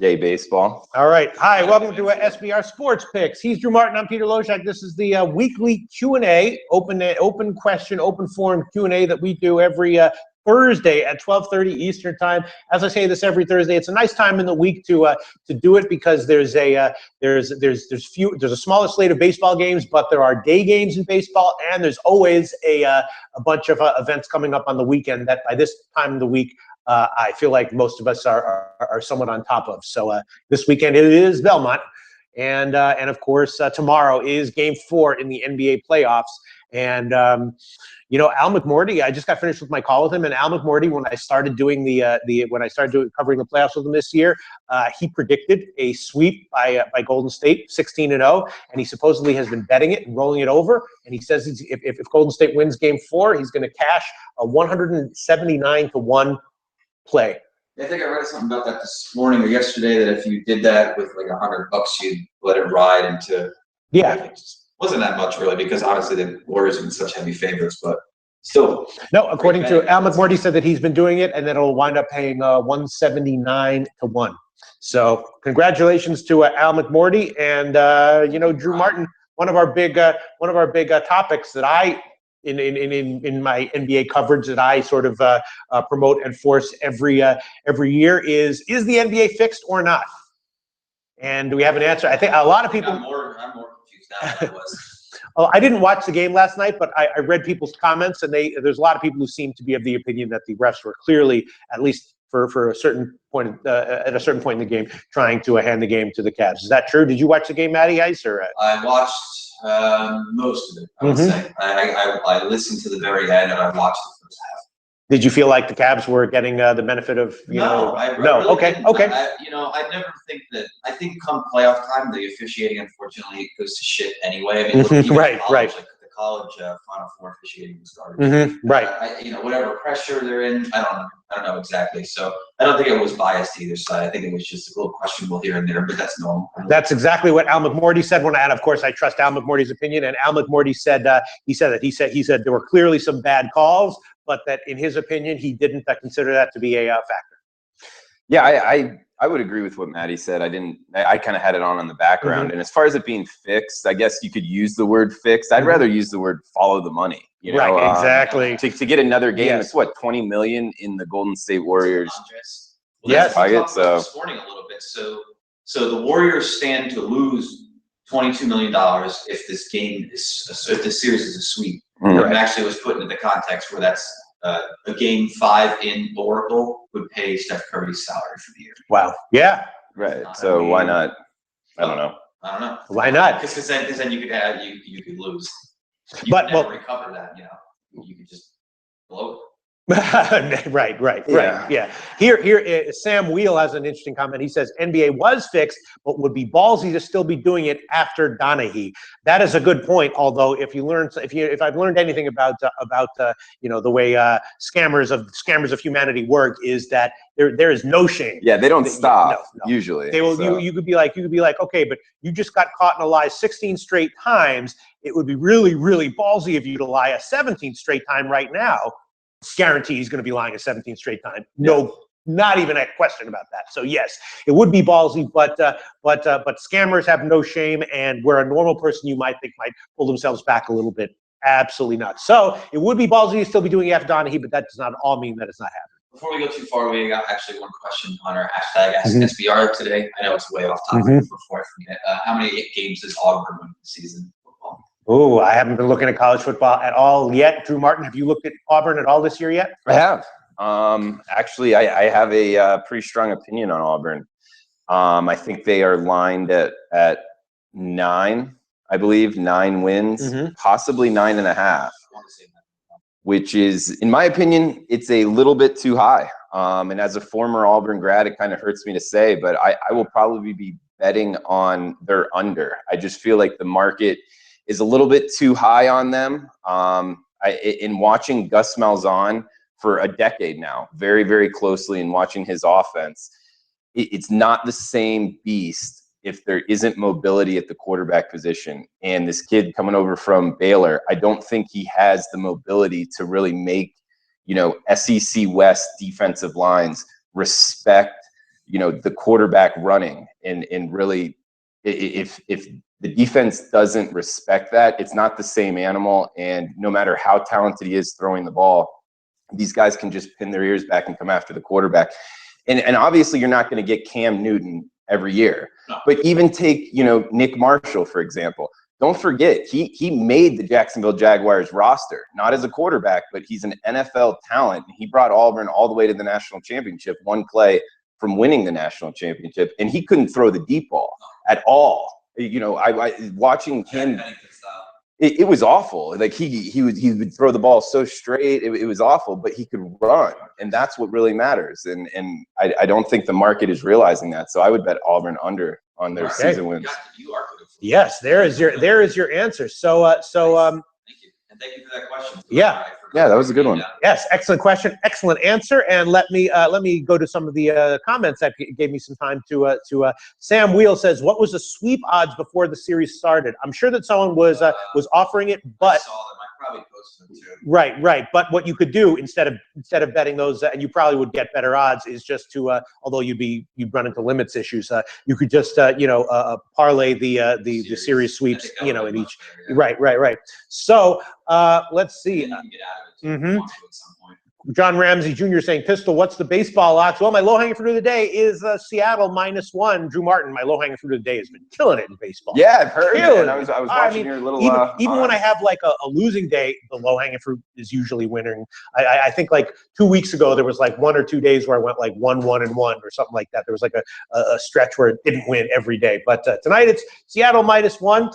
Yay, baseball. All right. Hi, welcome to SBR Sports Picks. He's Drew Martin. I'm Peter Loshak. This is the weekly Q&A, open question, open forum Q&A that we do every Thursday at 12:30 Eastern Time. As I say this every Thursday, it's a nice time in the week to do it because there's a smaller slate of baseball games, but there are day games in baseball, and there's always a bunch of events coming up on the weekend that by this time of the week I feel like most of us are somewhat on top of. So this weekend it is Belmont, and of course tomorrow is Game 4 in the NBA playoffs. And you know, Al McMorty, I just got finished with my call with him, and Al McMorty, when I started doing covering the playoffs with him this year, he predicted a sweep by Golden State, 16-0, and he supposedly has been betting it and rolling it over. And he says if Golden State wins Game 4, he's going to cash a 179-1 play. I think I read something about that this morning or yesterday, that if you did that with like $100, you'd let it ride into. Yeah. It wasn't that much really, because honestly the Warriors have been such heavy favorites, but still. No, according to Al McMorty, said that he's been doing it, and then it'll wind up paying 179-1. So congratulations to Al McMorty, and you know, Drew Martin. One of our big topics that I in my NBA coverage that I sort of promote and force every year is the NBA fixed or not? And do we have an answer? I think a lot of people. I'm more confused now than I was. Oh, I didn't watch the game last night, but I read people's comments, and there's a lot of people who seem to be of the opinion that the refs were clearly, at least for a certain point at a certain point in the game, trying to hand the game to the Cavs. Is that true? Did you watch the game, Matty Ice? Or I watched most of it, I would say. I listened to the very end, and I watched the first half. Did you feel like the Cavs were getting the benefit of, no? Really okay, didn't. okay. I never think that. I think come playoff time, the officiating, unfortunately, it goes to shit anyway. I mean, right. Like the college Final Four officiating was garbage. Right. Whatever pressure they're in, I don't know exactly. So I don't think it was biased either side. I think it was just a little questionable here and there, but that's normal. That's exactly what Al McMorty said. And of course, I trust Al McMorty's opinion. And Al McMorty said he said there were clearly some bad calls, but that in his opinion, he didn't consider that to be a factor. Yeah, I would agree with what Maddie said. I kind of had it on the background. And as far as it being fixed, I guess you could use the word fixed. I'd rather use the word follow the money. You know, right, exactly. To get another game, it's what, $20 million in the Golden State Warriors. Well, yes, we talked about this morning a little bit. So the Warriors stand to lose $22 million if this series is a sweep. And actually, it was put into the context where that's a Game 5 in Oracle would pay Steph Curry's salary for the year. Wow. Yeah. Right. So why not? I don't know. Why not? Because then you could lose. You But could never recover that. You could just blow it. right. Yeah. Here, Sam Wheel has an interesting comment. He says NBA was fixed, but would be ballsy to still be doing it after Donaghy. That is a good point. Although, if I've learned anything about the way scammers of humanity work, is that there is no shame. Yeah, they don't stop. No. Usually. They will. So. You could be like, okay, but you just got caught in a lie 16 straight times. It would be really, really ballsy of you to lie a 17th straight time right now. Guarantee he's going to be lying a 17th straight time. No, not even a question about that. So yes, it would be ballsy, but scammers have no shame, and where a normal person you might think might pull themselves back a little bit, absolutely not. So it would be ballsy to still be doing it after Donaghy, but that does not all mean that it's not happening. Before we go too far, we got actually one question on our hashtag SBR today. I know it's way off topic. Before I forget, how many games does Auburn win this season? Oh, I haven't been looking at college football at all yet. Drew Martin, have you looked at Auburn at all this year yet? I have. Actually, I have a pretty strong opinion on Auburn. I think they are lined at 9, I believe, 9 wins, possibly 9.5, which is, in my opinion, it's a little bit too high. And as a former Auburn grad, it kind of hurts me to say, but I will probably be betting on their under. I just feel like the market is a little bit too high on them. In watching Gus Malzahn for a decade now, very, very closely, and watching his offense, it's not the same beast if there isn't mobility at the quarterback position. And this kid coming over from Baylor, I don't think he has the mobility to really make, SEC West defensive lines respect, the quarterback running and really, if the defense doesn't respect that, it's not the same animal. And no matter how talented he is throwing the ball, these guys can just pin their ears back and come after the quarterback. And obviously you're not going to get Cam Newton every year, but even take, Nick Marshall, for example. Don't forget, he made the Jacksonville Jaguars roster, not as a quarterback, but he's an NFL talent. He brought Auburn all the way to the national championship, one play from winning the national championship, and he couldn't throw the deep ball at all. I watching him, it was awful. Like he would throw the ball so straight, it was awful, but he could run, and that's what really matters. And I don't think the market is realizing that. So I would bet Auburn under on their season wins. Yes, there is your answer. So thank you. And thank you for that question. Yeah, that was a good one. Yes, excellent question, excellent answer. And let me go to some of the comments that gave me some time to Sam Wheel says, what was the sweep odds before the series started? I'm sure that someone was offering it, but I saw them. I probably posted them too. Right. But what you could do instead of betting those, and you probably would get better odds, is just to although you'd run into limits issues, you could just parlay the series sweeps, in each. Yeah. Right. So let's see. And you can get out of it too, at some point. John Ramsey Jr. saying, Pistol, what's the baseball locks? Well, my low-hanging fruit of the day is Seattle -1. Drew Martin, my low-hanging fruit of the day, has been killing it in baseball. Yeah, I've heard it. I was watching your little... Even when I have like a losing day, the low-hanging fruit is usually winning. I think like 2 weeks ago, there was like 1 or 2 days where I went like 1-1-1 or something like that. There was like a stretch where it didn't win every day. But tonight it's Seattle -1.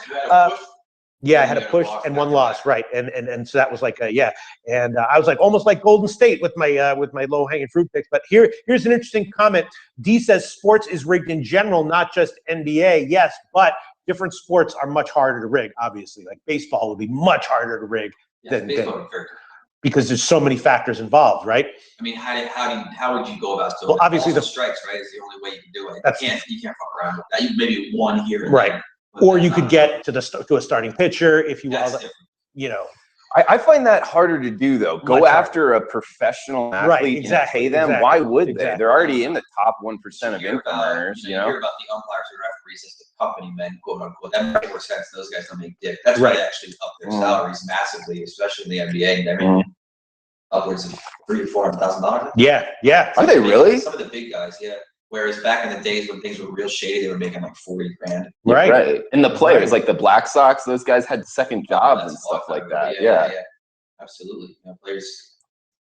Yeah, I had a push and one loss, right, and so that was like and I was like almost like Golden State with my low hanging fruit picks. But here's an interesting comment. D says sports is rigged in general, not just NBA. Yes, but different sports are much harder to rig. Obviously, like baseball would be much harder to rig than because there's so many factors involved, right? I mean, how would you go about doing? Well, obviously the strikes, right, is the only way you can do it. You can't fuck around with that. You maybe one here and right. there. Or you could get to a starting pitcher if you want, I find that harder to do, though. Go after a professional athlete, right, exactly, and pay them. Exactly, Why would they? exactly. They're already in the top 1% of income earners. You hear about the umpires and referees as the company men, quote unquote. That makes more sense. Those guys don't make dick. That's why they actually up their salaries massively, especially in the NBA. They're making upwards of $300,000 to $400,000. Yeah. Are they really? Some of the big guys, yeah. Whereas back in the days when things were real shady, they were making like $40,000. Right. And the players, like the Black Sox, those guys had second jobs and stuff like that. Yeah. Absolutely. Players,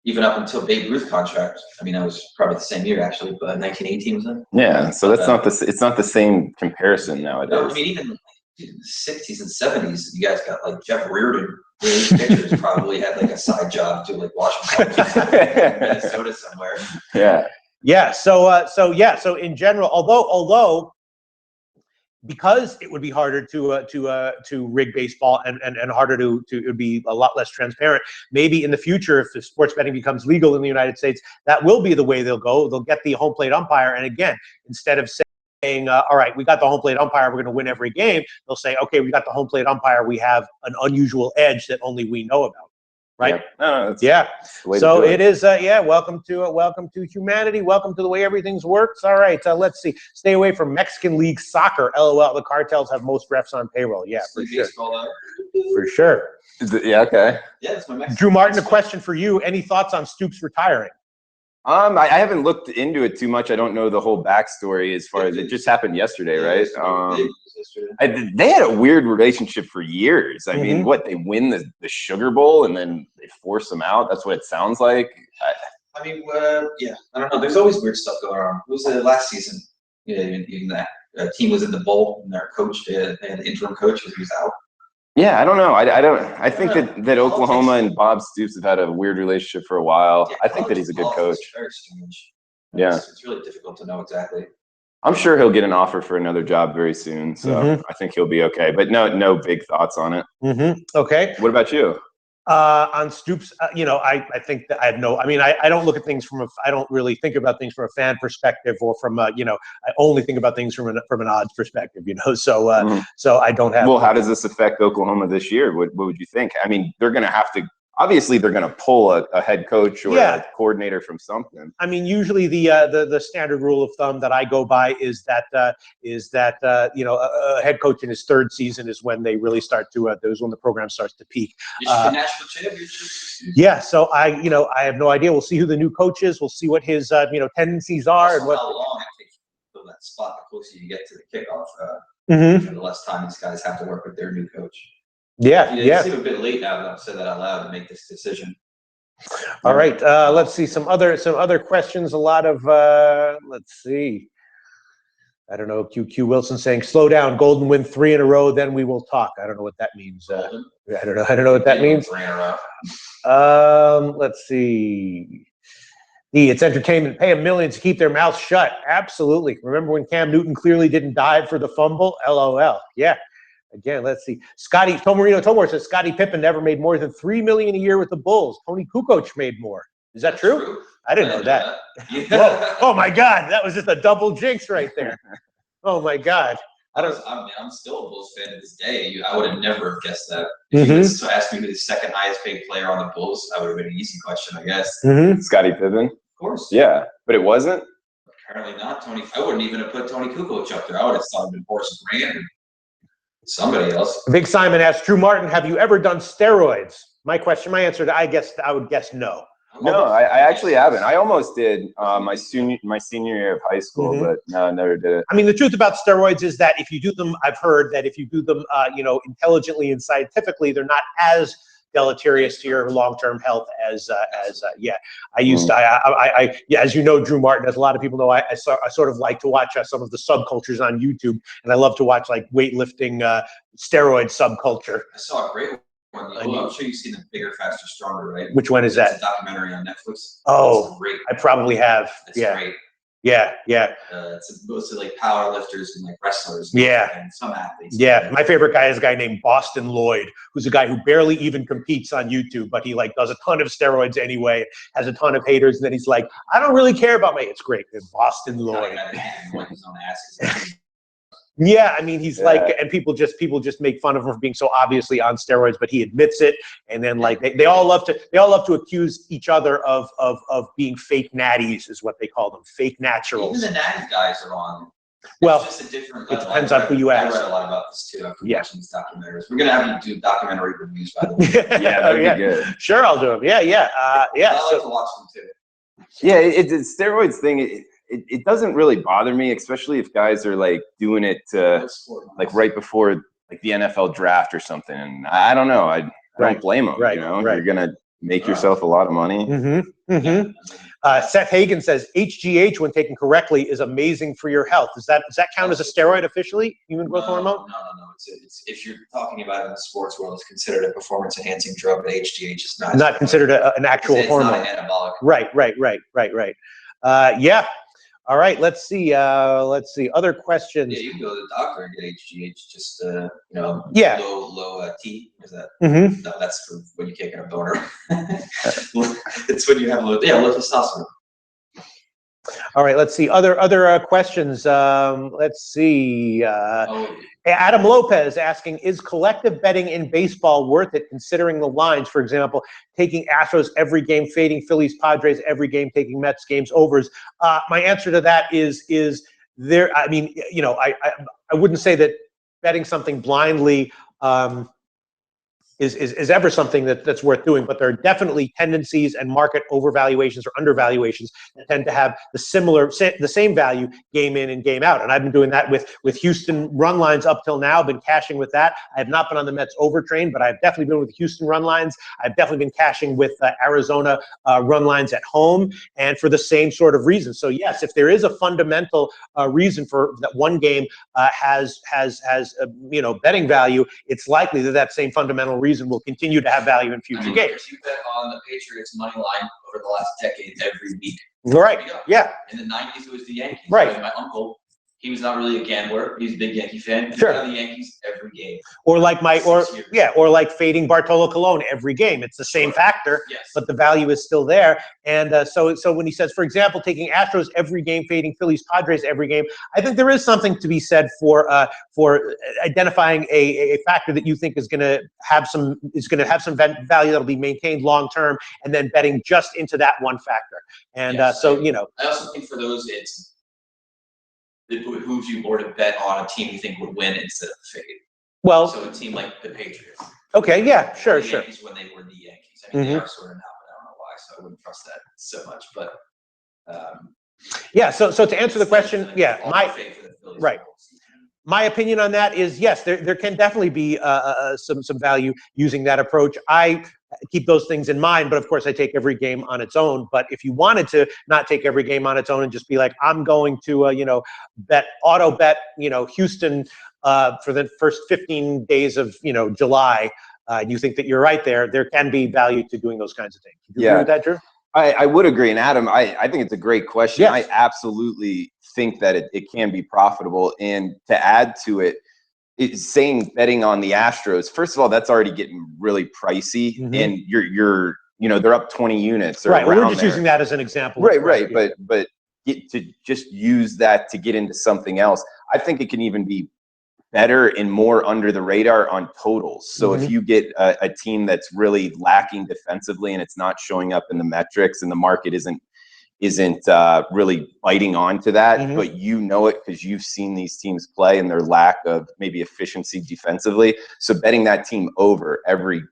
even up until Babe Ruth contract. I mean, that was probably the same year actually, but 1918 was it? Yeah. So that's it's not the same comparison nowadays. No, I mean, even in the 60s and 70s, you guys got like Jeff Reardon. His pictures probably had like a side job to like Washington, Minnesota somewhere. Yeah. So in general, although because it would be harder to rig baseball and harder to it would be a lot less transparent. Maybe in the future, if sports betting becomes legal in the United States, that will be the way they'll go. They'll get the home plate umpire, and again, instead of saying, all right, we got the home plate umpire, we're going to win every game, they'll say, okay, we got the home plate umpire, we have an unusual edge that only we know about. Right. Yeah. So it is. Welcome to humanity. Welcome to the way everything's works. All right. Let's see. Stay away from Mexican League soccer. LOL. The cartels have most refs on payroll. Yeah, for sure. For sure. Okay. Yeah, that's my Mexican. Drew Martin, a question for you. Any thoughts on Stoops retiring? I haven't looked into it too much. I don't know the whole backstory as far as it just happened yesterday, right? They had a weird relationship for years. I mean, they win the Sugar Bowl and then they force them out. That's what it sounds like. I mean, I don't know. There's always weird stuff going on. It was last season. Even that team was in the bowl and their coach, they had an interim coach because he was out. Yeah, I don't know. I think that Oklahoma and Bob Stoops have had a weird relationship for a while. I think that he's a good coach. Very strange. Yeah. It's really difficult to know exactly. I'm sure he'll get an offer for another job very soon, so I think he'll be okay. But no big thoughts on it. Okay. What about you? On Stoops, I think that I don't look at things I don't really think about things from a fan perspective or from I only think about things from an odds perspective, so I don't have. Well, how does this affect Oklahoma this year? What would you think? I mean, they're going to have to obviously they're going to pull a head coach or a coordinator from something. I mean, usually the standard rule of thumb that I go by is that a head coach in his third season is when they really start to is when the program starts to peak. National championship. Yeah, so I have no idea. We'll see who the new coach is. We'll see what his tendencies are and what. How long it takes to fill that spot. The closer you get to the kickoff, the less time these guys have to work with their new coach. Yeah. It seems a bit late now that I've said that out loud to make this decision. All right, let's see some other questions. A lot of let's see. I don't know. QQ Wilson saying, "Slow down. Golden win 3 in a row, then we will talk." I don't know what that means. I don't know what that means. 3 in a row. Let's see. It's entertainment. Pay them millions to keep their mouths shut. Absolutely. Remember when Cam Newton clearly didn't dive for the fumble? LOL. Yeah. Again, let's see. Tomarino Tomor says Scottie Pippen never made more than $3 million a year with the Bulls. Tony Kukoc made more. Is that true? I didn't know that. Whoa. Oh my God, that was just a double jinx right there. Oh my God. I'm still a Bulls fan to this day. I would have never guessed that. If you asked me who the second highest paid player on the Bulls, that would have been an easy question, I guess. Scottie Pippen. Of course. Yeah, but it wasn't. Apparently not. I wouldn't even have put Tony Kukoc up there. I would have thought it'd been Horace Grant or somebody else. Big Simon asks, Drew Martin, have you ever done steroids? My answer to I would guess no. No, I actually haven't. I almost did my senior year of high school, but no, I never did it. I mean, the truth about steroids is that if you do them, I've heard that if you do them, intelligently and scientifically, they're not as deleterious to your long-term health as I used to. As you know, Drew Martin, as a lot of people know, I sort of like to watch some of the subcultures on YouTube, and I love to watch like weightlifting steroid subculture. I saw a great one. I'm sure you've seen the Bigger, Faster, Stronger, right? Which one is that? It's a documentary on Netflix. Oh, great. I probably have. It's great. Yeah. It's mostly like power lifters and like wrestlers. And some athletes. Yeah, my favorite guy is a guy named Boston Lloyd, who's a guy who barely even competes on YouTube, but he like does a ton of steroids anyway, has a ton of haters, and then he's like, I don't really care about it's great. Boston Lloyd. Yeah, I mean, he's like, and people just make fun of him for being so obviously on steroids, but he admits it. And then like they all love to accuse each other of being fake natties, is what they call them, fake naturals. Even the natty guys are on. Well, it's just a different level. It depends on who you ask. I read a lot about this too after watching these documentaries. We're gonna have you do documentary reviews, by the way. That'd be good. Sure, I'll do them. Yeah. I like to watch them too. Yeah, it's steroids thing. It doesn't really bother me, especially if guys are like doing it like right before like the NFL draft or something. And I don't know. I don't blame them. Right. You're gonna make yourself a lot of money. Seth Hagen says HGH, when taken correctly, is amazing for your health. Does that count as a steroid officially? Human growth hormone? No. It's if you're talking about it in the sports world, it's considered a performance-enhancing drug, but HGH is not considered an actual hormone. It's not an anabolic. Right. Yeah. All right, let's see. Other questions. Yeah, you can go to the doctor and get HGH. Just low T. Is that? No, that's for when you can't get a boner. It's when you have low testosterone. All right, let's see. Other questions. Let's see. Adam Lopez asking, is collective betting in baseball worth it, considering the lines? For example, taking Astros every game, fading Phillies, Padres every game, taking Mets games overs. My answer to that is there. I mean, I wouldn't say that betting something blindly is ever something that's worth doing, but there are definitely tendencies and market overvaluations or undervaluations that tend to have the same value game in and game out. And I've been doing that with Houston run lines up till now. I've been cashing with that. I have not been on the Mets over train, but I've definitely been with Houston run lines. I've definitely been cashing with Arizona run lines at home, and for the same sort of reason. So yes, if there is a fundamental reason for that one game has betting value, it's likely that same fundamental reason will continue to have value in future games. You bet on the Patriots money line over the last decade every week. Right. Yeah. In the 90s, it was the Yankees. Right. My uncle he was not really a gambler. He's a big Yankee fan. He Sure. got the Yankees every game. Or like or like fading Bartolo Colon every game. It's the same factor, but the value is still there. And so when he says, for example, taking Astros every game, fading Phillies, Padres every game, I think there is something to be said for identifying a factor that you think is going to have some value that'll be maintained long term, and then betting just into that one factor. And I also think for those it behooves you more to bet on a team you think would win instead of fade. Well, so a team like the Patriots. Okay, yeah, sure. Yankees when they were the Yankees. I mean, they are sort of now, but I don't know why, so I wouldn't trust that so much. But so to answer the question, my opinion on that is yes, there can definitely be some value using that approach. I keep those things in mind, but of course I take every game on its own. But if you wanted to not take every game on its own and just be like, I'm going to auto bet Houston for the first 15 days of July, you think that you're right there can be value to doing those kinds of things. Do you agree with that, Drew? I would agree. And Adam, I think it's a great question. Yes. I absolutely think that it can be profitable. And to add to it, saying betting on the Astros, first of all, that's already getting really pricey, and you're they're up 20 units. Or we're just using that as an example. Right. But to just use that to get into something else, I think it can even be better and more under the radar on totals. So if you get a team that's really lacking defensively and it's not showing up in the metrics, and the market isn't really biting onto that, but it because you've seen these teams play and their lack of maybe efficiency defensively. So betting that team over every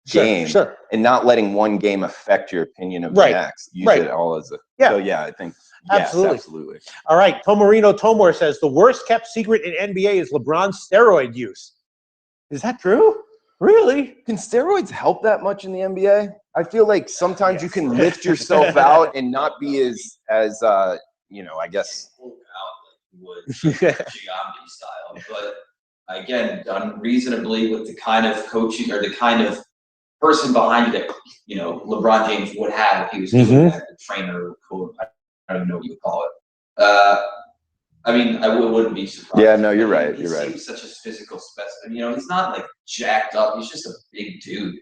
game and not letting one game affect your opinion of the next. Use it all as a so I think absolutely. All right, Tomarino Tomor says the worst kept secret in NBA is LeBron's steroid use. Is that true? Really? Can steroids help that much in the NBA? I feel like sometimes you can lift yourself out and not be as I guess Giambi style, but again, done reasonably with the kind of coaching or the kind of person behind it that LeBron James would have if he was doing that, the trainer, coach, I don't know what you would call it. I mean, I wouldn't be surprised. Yeah, no, you're right. He seems such a physical specimen. He's not like jacked up. He's just a big dude.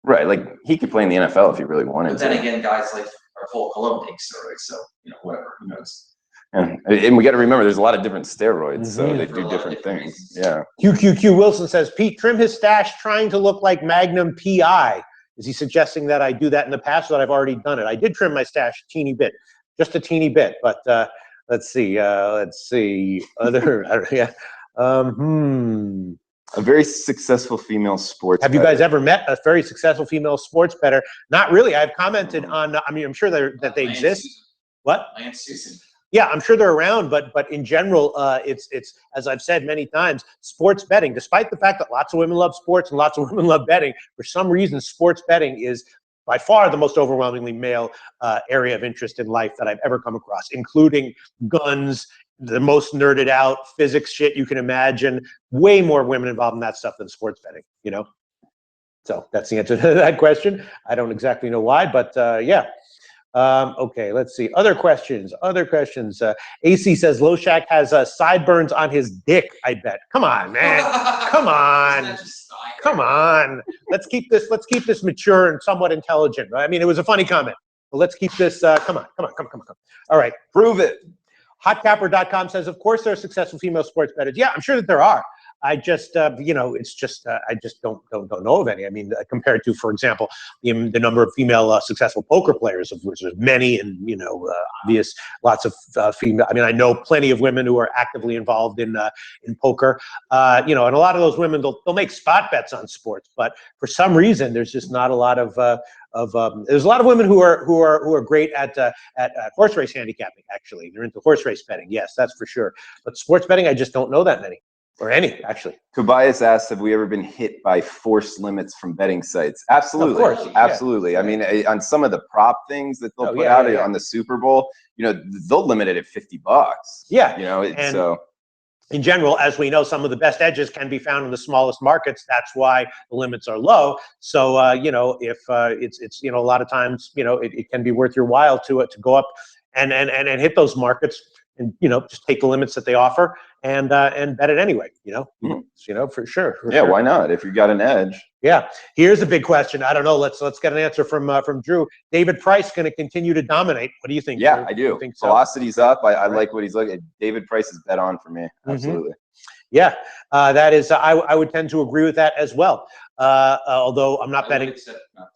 Right, like he could play in the NFL if he really wanted to. But then again, guys like Paul Cologne take steroids, so whatever. Who knows? And we got to remember, there's a lot of different steroids, so they do different things. Yeah. QQQ Wilson says, Pete, trim his stash trying to look like Magnum PI. Is he suggesting that I do that in the past, or that I've already done it? I did trim my stash a teeny bit, just a teeny bit. But let's see. A very successful female sports Have you guys ever met a very successful female sports bettor? Not really. I've commented on, I'm sure that they exist. Susan. What? Lance Susan. Yeah, I'm sure they're around, but in general, it's as I've said many times, sports betting, despite the fact that lots of women love sports and lots of women love betting, for some reason, sports betting is by far the most overwhelmingly male area of interest in life that I've ever come across, including guns, the most nerded out physics shit you can imagine. Way more women involved in that stuff than sports betting, So that's the answer to that question. I don't exactly know why, but yeah. Okay, let's see. Other questions. AC says Loshak has sideburns on his dick, I bet. Come on, man. Come on. Let's keep this mature and somewhat intelligent. Right? I mean, it was a funny comment. But let's keep this come on. All right. Prove it. Hotcapper.com says, of course there are successful female sports bettors. Yeah, I'm sure that there are. I just, it's just, I just don't know of any. I mean, compared to, for example, the number of female successful poker players, of which there's many, and obvious lots of female. I mean, I know plenty of women who are actively involved in poker. And a lot of those women they'll make spot bets on sports, but for some reason, there's just not a lot of. There's a lot of women who are great at horse race handicapping. Actually, they're into horse race betting. Yes, that's for sure. But sports betting, I just don't know that many. Or any, actually. Tobias asked, have we ever been hit by forced limits from betting sites? Absolutely. Of course. Absolutely. Yeah. I mean, on some of the prop things that they'll put out on the Super Bowl, they'll limit it at $50. Yeah. So in general, as we know, some of the best edges can be found in the smallest markets. That's why the limits are low. So, if it's a lot of times, it can be worth your while to go up and hit those markets. and just take the limits that they offer and bet it anyway. For sure. Why not? If you got an edge. Yeah. Here's a big question. I don't know. Let's get an answer from Drew. David Price going to continue to dominate. What do you think? Yeah, Drew? I do. Think so? Velocity's up. I like what he's looking at. David Price is bet on for me. Absolutely. Yeah, that is. I would tend to agree with that as well. Although I'm not betting.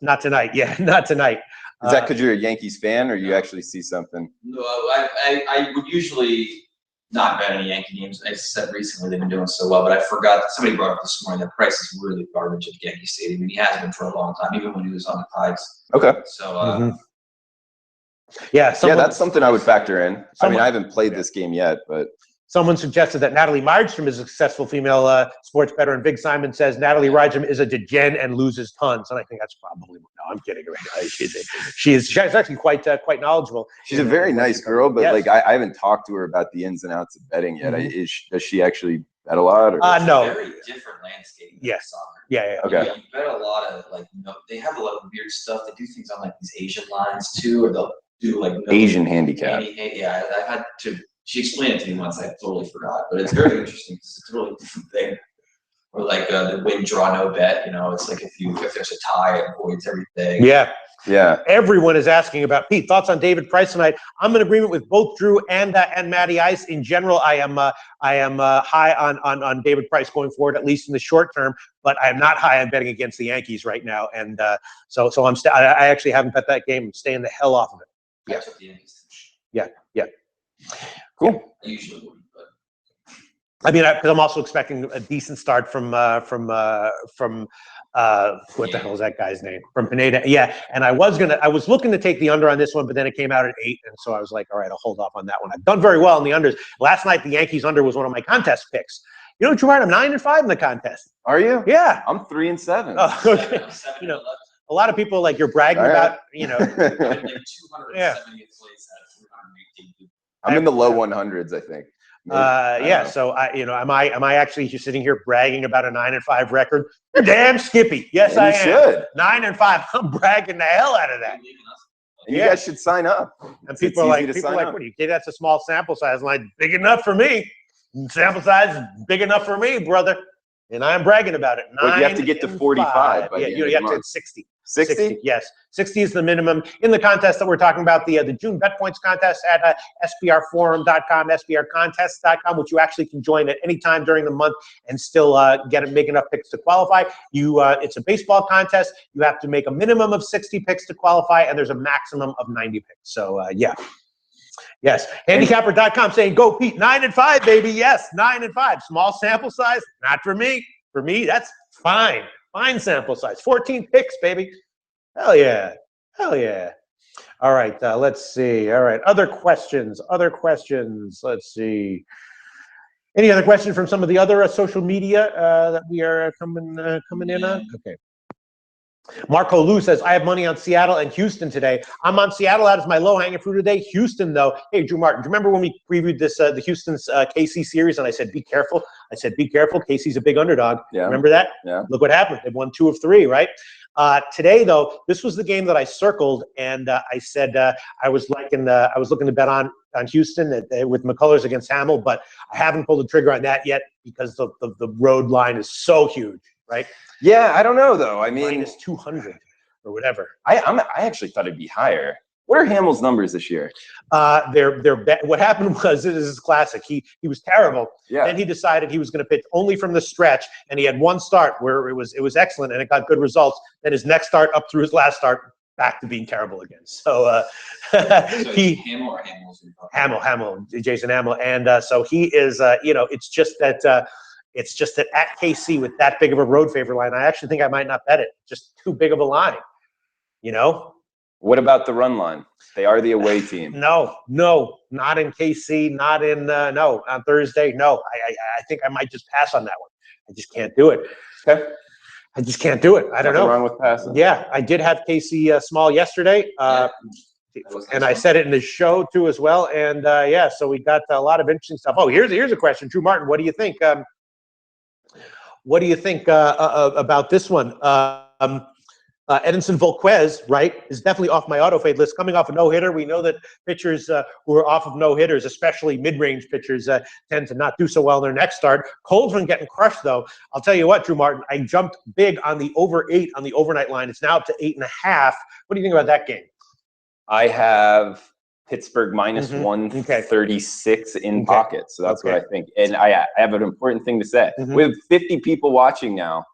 Not tonight. Yeah, not tonight. Is that because you're a Yankees fan, or you actually see something? No, I would usually not bet any Yankee games. I said recently they've been doing so well, but I forgot that somebody brought up this morning that Price is really garbage at Yankee Stadium, and he has been for a long time, even when he was on the Tigers. Okay. So, yeah, that's something I would factor in. I mean, I haven't played this game yet, but. Someone suggested that Natalie Margstrom is a successful female sports bettor, and Big Simon says Natalie Margstrom is a degen and loses tons. And I think that's probably I'm kidding. She's actually quite knowledgeable. She's a very nice girl, but like I haven't talked to her about the ins and outs of betting yet. Does she actually bet a lot? Or? No. Very different landscape. Yes. Soccer. Yeah. Okay. You bet a lot of they have a lot of weird stuff. They do things on like these Asian lines too, or they'll do like Asian handicap. Yeah, I had to. She explained it to me once. I totally forgot, but it's very interesting because it's a really different thing. Or like the win, draw, no bet. It's like if there's a tie, it avoids everything. Yeah. Everyone is asking about Pete. Thoughts on David Price tonight? I'm in agreement with both Drew and Matty Ice. In general, I am high on David Price going forward, at least in the short term. But I am not high on betting against the Yankees right now, and so I actually haven't bet that game. I'm staying the hell off of it. Yeah. That's what the Yankees do. Yeah. Cool. I usually wouldn't, but I mean, because I'm also expecting a decent start from what the hell is that guy's name? From Pineda. Yeah, and I was looking to take the under on this one, but then it came out at 8, and so I was like, all right, I'll hold off on that one. I've done very well in the unders. Last night, the Yankees under was one of my contest picks. Drew Martin, I'm 9-5 in the contest. Are you? Yeah. I'm 3-7. Oh, okay. A lot of people you're bragging about. Like 270th place out of 318. I'm in the low 100s, I think. So am I actually just sitting here bragging about a 9-5 record? You're damn skippy. Yes, I am. Should. 9-5. I'm bragging the hell out of that. And you guys should sign up. And people are like, what do you get? That's a small sample size. I'm like, big enough for me. Sample size is big enough for me, brother. And I'm bragging about it. But you have to get to 45 by the end of the month. To get 60. 60? Yes. 60 is the minimum. In the contest that we're talking about, the June Bet Points contest at SBRforum.com, SBRcontest.com, which you actually can join at any time during the month and still make enough picks to qualify. It's a baseball contest. You have to make a minimum of 60 picks to qualify, and there's a maximum of 90 picks. So, Yes. Handicapper.com saying, go Pete, 9-5, baby. Yes, 9-5. Small sample size, not for me. For me, that's fine. Fine sample size. 14 picks, baby. Hell yeah. All right, let's see. All right, other questions. Let's see. Any other questions from some of the other social media that we are coming in on? Okay. Marco Lou says, I have money on Seattle and Houston today. I'm on Seattle. That is my low-hanging fruit today. Houston, though. Hey, Drew Martin, do you remember when we previewed this, the Houston's KC series, and I said, be careful? I said, be careful. KC's a big underdog. Yeah. Remember that? Yeah. Look what happened. They won 2 of 3, right? Today, though, this was the game that I circled, and I said I was looking to bet on Houston with McCullers against Hamill, but I haven't pulled the trigger on that yet because the road line is so huge, right? Yeah, I don't know though. I mean, minus 200 or whatever. I actually thought it'd be higher. What are Hamill's numbers this year? What happened was, this is classic. He was terrible. Yeah. Then he decided he was going to pitch only from the stretch, and he had one start where it was excellent and it got good results. Then his next start up through his last start, back to being terrible again. So Hamill or Hamill, Jason Hamill, and so he is. It's just that. It's just that at KC with that big of a road favor line, I actually think I might not bet it. Just too big of a line, What about the run line? They are the away team. No, not in KC, not in on Thursday. No, I think I might just pass on that one. I just can't do it. Okay. I just can't do it. I don't know. Nothing wrong with passing. Yeah, I did have KC small yesterday, and I said it in the show too as well. And so we got a lot of interesting stuff. Oh, here's a question, Drew Martin. What do you think? What do you think about this one? Edinson Volquez, right, is definitely off my auto fade list. Coming off a no-hitter, we know that pitchers who are off of no-hitters, especially mid-range pitchers, tend to not do so well in their next start. Cole's been getting crushed, though. I'll tell you what, Drew Martin, I jumped big on the over 8 on the overnight line. It's now up to 8.5. What do you think about that game? I have Pittsburgh minus 136 in pocket. So that's what I think. And I have an important thing to say. We have 50 people watching now.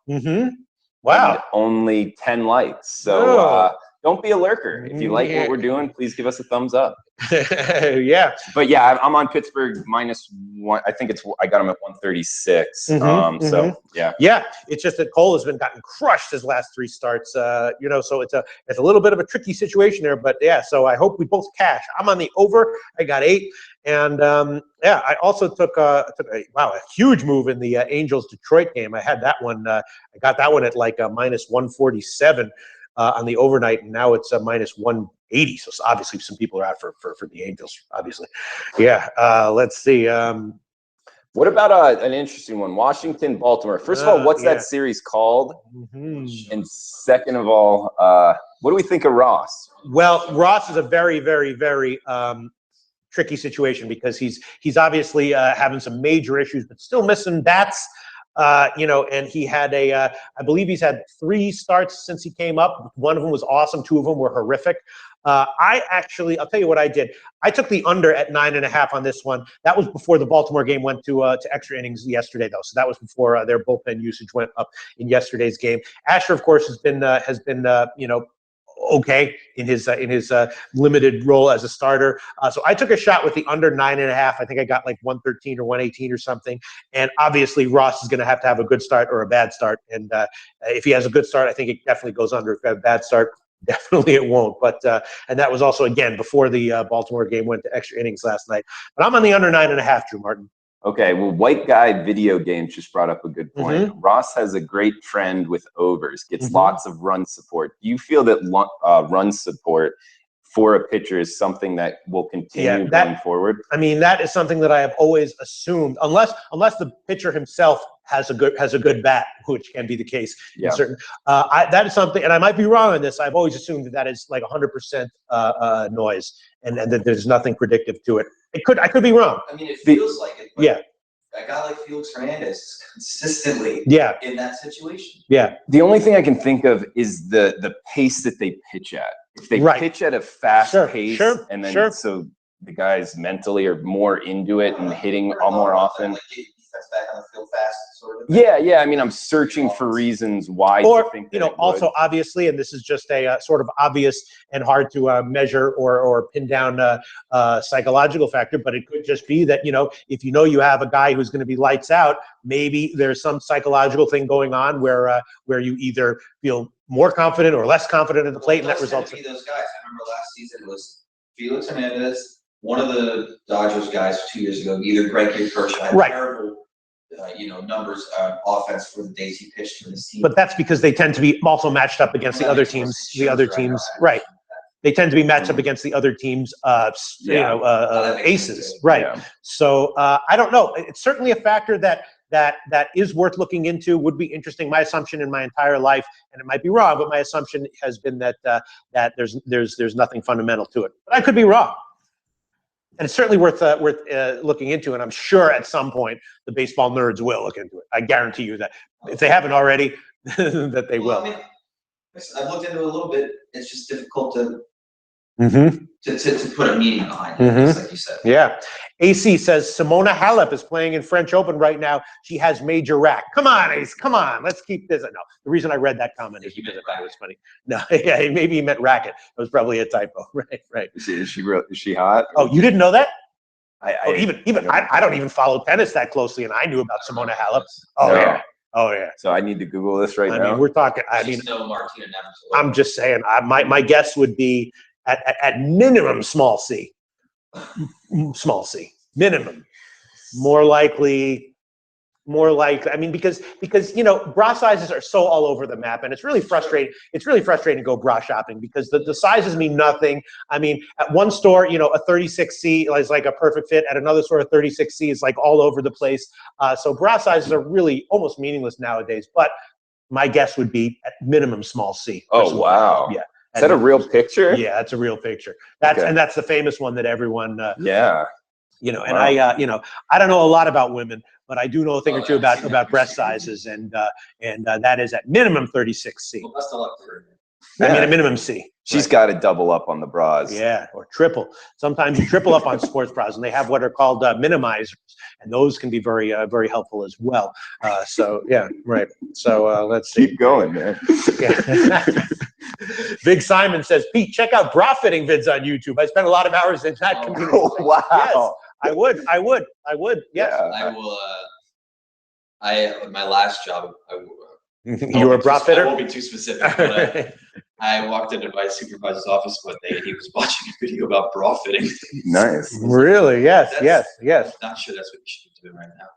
Wow. And only 10 likes. So don't be a lurker. If you like what we're doing, please give us a thumbs up. Yeah. But yeah, I'm on Pittsburgh minus 1. I think I got him at 136. So yeah. Yeah. It's just that Cole has been gotten crushed his last 3 starts. So it's a little bit of a tricky situation there. But yeah, so I hope we both cash. I'm on the over. I got 8. And I also took a huge move in the Angels Detroit game. I had that one. I got that one at like minus 147 on the overnight, and now it's minus 180. So obviously some people are out for the Angels. Obviously, yeah. Let's see. What about an interesting one? Washington, Baltimore. First of all, what's that series called? And second of all, what do we think of Ross? Well, Ross is a very, very, very tricky situation because he's obviously having some major issues, but still missing bats. And he had I believe he's had 3 starts since he came up. One of them was awesome. 2 of them were horrific. I'll tell you what I did. I took the under at 9.5 on this one. That was before the Baltimore game went to extra innings yesterday, though. So that was before their bullpen usage went up in yesterday's game. Asher, of course, has been okay in his limited role as a starter. So I took a shot with the under 9.5. I think I got like 113 or 118 or something. And obviously Ross is going to have a good start or a bad start. And if he has a good start, I think it definitely goes under. If he has a bad start, definitely it won't. But and that was also, again, before the Baltimore game went to extra innings last night. But I'm on the under 9.5, Drew Martin. Okay, well, White Guy Video Games just brought up a good point. Ross has a great trend with overs, gets lots of run support. Do you feel that run support for a pitcher is something that will continue going forward? I mean, that is something that I have always assumed, unless the pitcher himself has a good bat, which can be the case in certain. That is something, and I might be wrong on this. I've always assumed that is like 100% noise, and that there's nothing predictive to it. I could be wrong. I mean, it feels like it. But yeah. A guy like Felix Hernandez is consistently in that situation. Yeah. The only thing I can think of is the pace that they pitch at. If they pitch at a fast pace, and then so the guys mentally are more into it and hitting more often. That's back on the field fast, sort of. Yeah. I mean, I'm searching for reasons why to think that also obviously, and this is just a sort of obvious and hard to measure or pin down psychological factor, but it could just be that, if you have a guy who's going to be lights out, maybe there's some psychological thing going on where you either feel more confident or less confident at the plate, and that results in those guys. I remember last season it was Felix Hernandez, one of the Dodgers guys 2 years ago, either Greg Kershaw had terrible numbers offense for the days he pitched for this team. But that's because they tend to be also matched up against the other teams. Right. They tend to be matched up against the other teams, aces. Right. Yeah. So I don't know. It's certainly a factor that is worth looking into. Would be interesting. My assumption in my entire life, and it might be wrong, but my assumption has been that there's nothing fundamental to it. But I could be wrong. And it's certainly worth looking into, and I'm sure at some point the baseball nerds will look into it. I guarantee you that if they haven't already, that they will. I mean, I've looked into it a little bit. It's just difficult to put a meaning behind it, just like you said. Yeah. AC says Simona Halep is playing in French Open right now. She has major rack. Come on, Ace. Come on. Let's keep this. No, the reason I read that comment is because I thought it was funny. No, maybe he meant racket. It was probably a typo. Right. Is she hot? Oh, you didn't know that? I don't even follow tennis that closely, and I knew about Simona Halep. Oh yeah. So I need to Google this now. I mean, we're talking. No Martina Navratilova. I'm just saying. My guess would be at minimum small C, minimum. More likely. I mean, because bra sizes are so all over the map, and it's really frustrating. It's really frustrating to go bra shopping because the sizes mean nothing. I mean, at one store, a 36C is like a perfect fit. At another store, a 36C is like all over the place. So bra sizes are really almost meaningless nowadays. But My guess would be at minimum small C. Oh, wow. Yeah. Is that a real picture? Yeah, that's a real picture. And that's the famous one that everyone. Yeah. You know, and wow. I don't know a lot about women, but I do know a thing or two about breast sizes, and that is at minimum 36C. Well, best of luck to her. I mean, a minimum C. She's got to double up on the bras. Yeah, or triple. Sometimes you triple up on sports bras, and they have what are called minimizers, and those can be very, very helpful as well. So yeah, right. So let's see. Keep going, man. Yeah. Big Simon says, Pete, check out bra fitting vids on YouTube. I spent a lot of hours in that community. Oh, wow. Yes, I would. Yes. Yeah. I will. My last job, you were a bra fitter? I won't be too specific, but I walked into my supervisor's office one day and he was watching a video about bra fitting. Nice. Really? Yes. I'm not sure that's what you should be doing right now.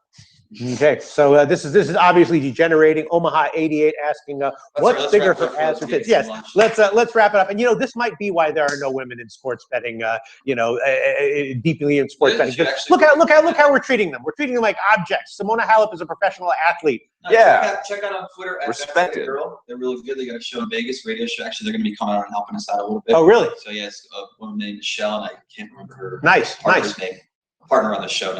Okay, so this is obviously degenerating. Omaha 88 asking what's bigger for ass or tits? Yes, let's wrap it up. And this might be why there are no women in sports betting. Deeply in sports betting. Look how we're treating them. We're treating them like objects. Simona Halep is a professional athlete. Check out on Twitter. Respected. Girl. They're really good. They got a show in Vegas, radio show. Actually, they're going to be coming out and helping us out a little bit. Oh, really? So yes, a woman named Michelle, and I can't remember her nice name. Partner on the show, it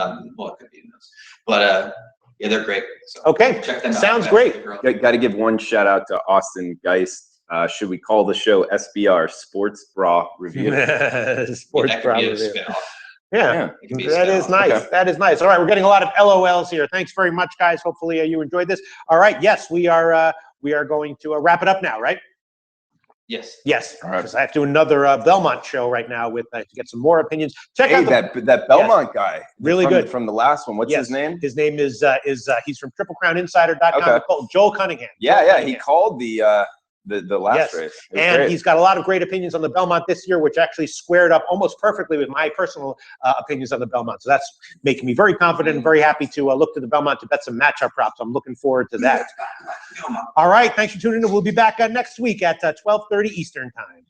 could be those. But yeah, they're great. So okay, check them out. Sounds great. Got to give one shout out to Austin Geist. Should we call the show SBR Sports Bra Review? Sports Bra Review. Yeah, that is nice. Okay. That is nice. All right, we're getting a lot of LOLs here. Thanks very much, guys. Hopefully you enjoyed this. All right, yes, we are going to wrap it up now, right? Yes. All right. Because I have to do another Belmont show right now with to get some more opinions. Check out that Belmont guy. Really good from the last one. What's his name? His name is he's from TripleCrownInsider.com. Okay. Joel Cunningham. He called the last race. And great. He's got a lot of great opinions on the Belmont this year, which actually squared up almost perfectly with my personal opinions on the Belmont. So that's making me very confident and very happy to look to the Belmont to bet some matchup props. I'm looking forward to that. All right, thanks for tuning in. We'll be back next week at 12:30 Eastern Time.